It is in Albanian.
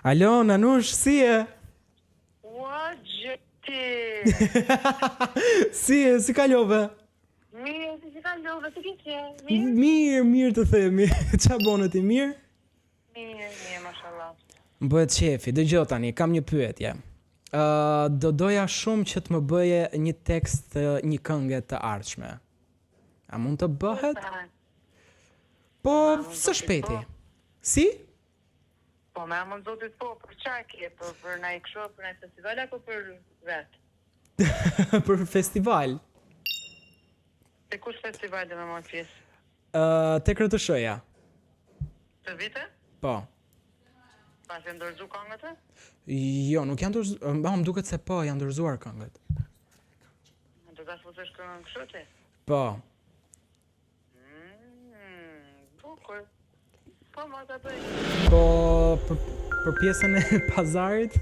Alo, Nanush, si e? Ua, gjeti. Si kalove? Mirë, si kalove, si kishe? Mirë të themi. Qa bone ti, mirë? Mirë, mashallah. Më bëhet qefi, dëgjoj tani, kam një pyetje. Doja shumë që të më bëje një tekst të një këngë të ardhshme. A mund të bëhet? Po, së shpejti. Si? Po, me amën zotit po, për qaki, për na i kësho, për na i festival, apo për vetë? Për festival. Te kush festival dhe me mojë pjesë? Te Krëtëshoja. Të vite? Po. Pas e ndërzu këngët e? Jo, nuk janë dorëzuar, më duket se po, janë dorëzuar këngët. Do ta futesh këngën kështu ti? Po. Bukur. Po, ma ta bëj. Po, për pjesën e pazarit?